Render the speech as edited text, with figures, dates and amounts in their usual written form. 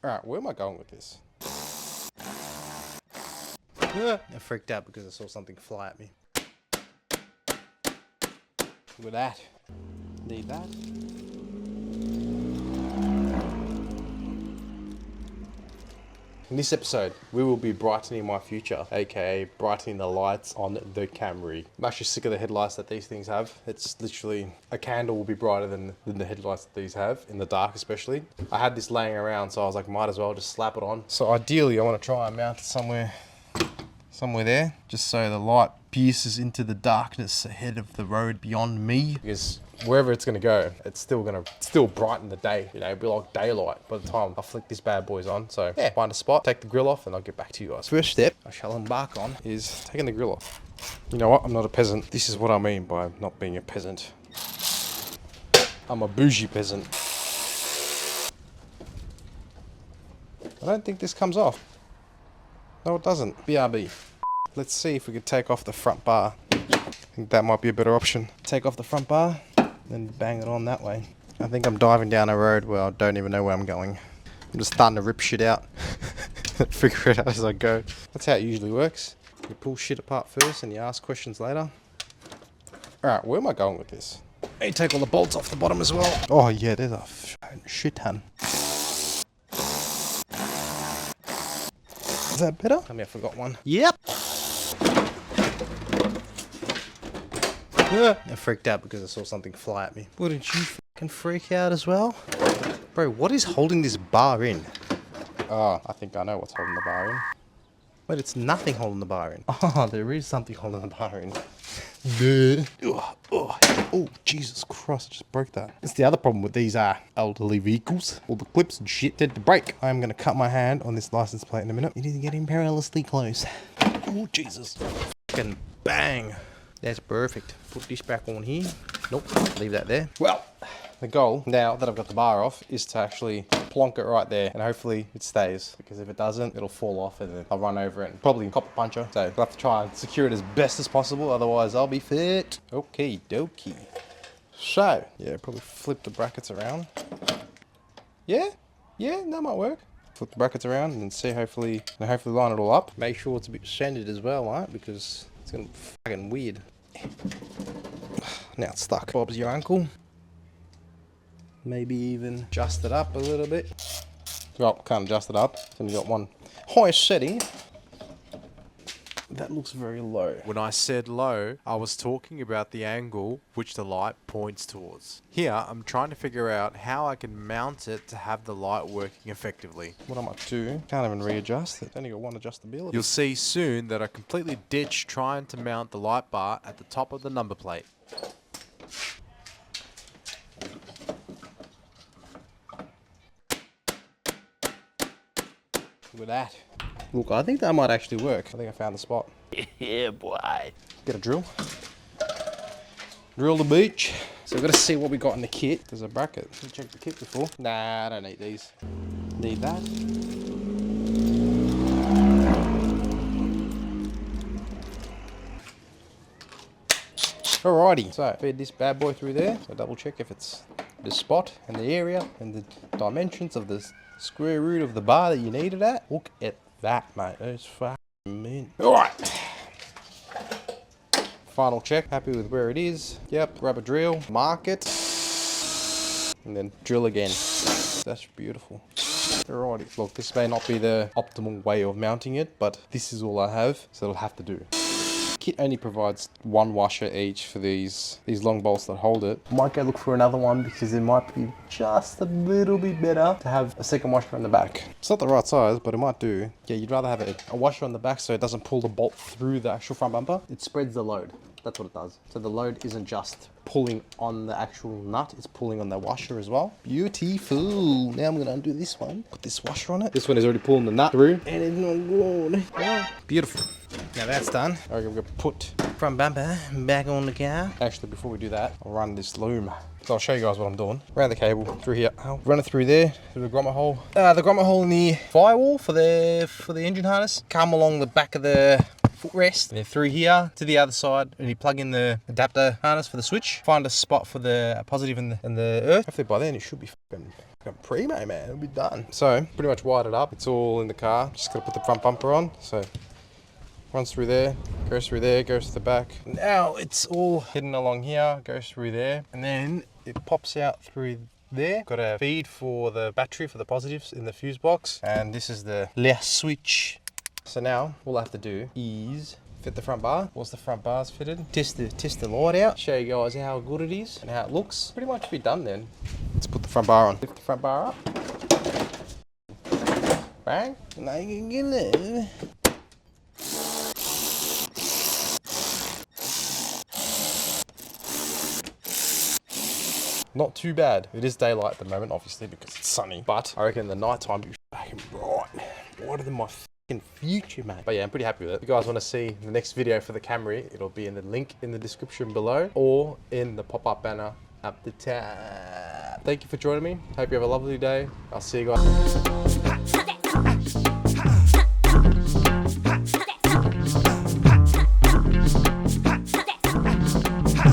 Alright, where am I going with this? I freaked out because I saw something fly at me. Look at that. Need that. In this episode, we will be brightening my future, aka brightening the lights on the Camry. I'm actually sick of the headlights that these things have. It's literally, a candle will be brighter than the headlights that these have, in the dark especially. I had this laying around, so I was like, might as well just slap it on. So ideally, I want to try and mount it somewhere there, just so the light pierces into the darkness ahead of the road beyond me. Because wherever it's gonna go, it's still brighten the day. You know, it'll be like daylight by the time I flick this bad boys on. So yeah, find a spot, take the grill off, and I'll get back to you guys. First step I shall embark on is taking the grill off. You know what? I'm not a peasant. This is what I mean by not being a peasant. I'm a bougie peasant. I don't think this comes off. No, it doesn't. BRB. Let's see if we could take off the front bar. I think that might be a better option. Take off the front bar, then bang it on that way. I think I'm diving down a road where I don't even know where I'm going. I'm just starting to rip shit out. Figure it out as I go. That's how it usually works. You pull shit apart first and you ask questions later. Alright, where am I going with this? You take all the bolts off the bottom as well. Oh yeah, there's a shit ton. Is that better? I mean, I forgot one. Yep. I freaked out because I saw something fly at me. Wouldn't you fucking freak out as well? Bro, what is holding this bar in? Oh, I think I know what's holding the bar in. Wait, it's nothing holding the bar in. Oh, there is something holding the bar in. Oh, Jesus Christ, I just broke that. That's the other problem with these elderly vehicles. All the clips and shit tend to break. I'm going to cut my hand on this license plate in a minute. You need to get in perilously close. Oh, Jesus. Fucking bang. That's perfect. Put this back on here. Nope, leave that there. Well, the goal, now that I've got the bar off, is to actually plonk it right there, and hopefully it stays, because if it doesn't, it'll fall off and then I'll run over it and probably cop a puncher. So I'll have to try and secure it as best as possible, otherwise I'll be fit. Okie dokie. So, yeah, probably flip the brackets around. Yeah, that might work. Flip the brackets around and then see, hopefully line it all up. Make sure it's a bit centered as well, right? Because it's gonna be fucking weird. Now it's stuck. Bob's your uncle. Maybe even adjust it up a little bit. Well, can't adjust it up. Then you got one high setting. That looks very low. When I said low, I was talking about the angle which the light points towards. Here, I'm trying to figure out how I can mount it to have the light working effectively. What I might do, can't even readjust. It's only got one adjustability. You'll see soon that I completely ditched trying to mount the light bar at the top of the number plate. Look at that. Look, I think that might actually work. I think I found the spot. Yeah, boy. Get a drill. Drill the beach. So we've got to see what we got in the kit. There's a bracket. Did you check the kit before? Nah, I don't need these. Need that. Alrighty, so feed this bad boy through there. So double check if it's the spot and the area and the dimensions of the square root of the bar that you need it at. Look at that, mate. It's fucking mint. Alright. Final check. Happy with where it is. Yep. Grab a drill. Mark it. And then drill again. That's beautiful. Alrighty. Look, this may not be the optimal way of mounting it, but this is all I have, so it'll have to do. Kit only provides one washer each for these long bolts that hold it. Might go look for another one because it might be just a little bit better to have a second washer on the back. It's not the right size, but it might do. Yeah, you'd rather have a washer on the back so it doesn't pull the bolt through the actual front bumper. It spreads the load. That's what it does. So the load isn't just pulling on the actual nut, it's pulling on the washer as well. Beautiful. Now I'm going to undo this one. Put this washer on it. This one is already pulling the nut through. And it's not good. Beautiful. Now that's done. I'm going to put front bumper back on the car. Actually, before we do that, I'll run this loom. So I'll show you guys what I'm doing. Around the cable through here. I'll run it through there, through the grommet hole. The grommet hole in the firewall for the engine harness. Come along the back of the footrest, and then through here to the other side, and you plug in the adapter harness for the switch. Find a spot for the positive and the earth. Hopefully by then it should be fucking fucking primo, man. It'll be done. So, pretty much wired it up. It's all in the car. Just gotta put the front bumper on. So, runs through there, goes through there, goes to the back. Now it's all hidden along here, goes through there, and then it pops out through there. Got a feed for the battery for the positives in the fuse box, and this is the left switch. So now all I have to do is fit the front bar. Once the front bar's fitted, test the light out, show you guys how good it is and how it looks. Pretty much be done then. Let's put the front bar on. Lift the front bar up. Bang. Now you can get it. Not too bad. It is daylight at the moment, obviously, because it's sunny. But I reckon in the night time it'll be fucking bright. Brighter than my fucking future, mate. But yeah, I'm pretty happy with it. If you guys want to see the next video for the Camry, it'll be in the link in the description below or in the pop-up banner up the top. Thank you for joining me. Hope you have a lovely day. I'll see you guys.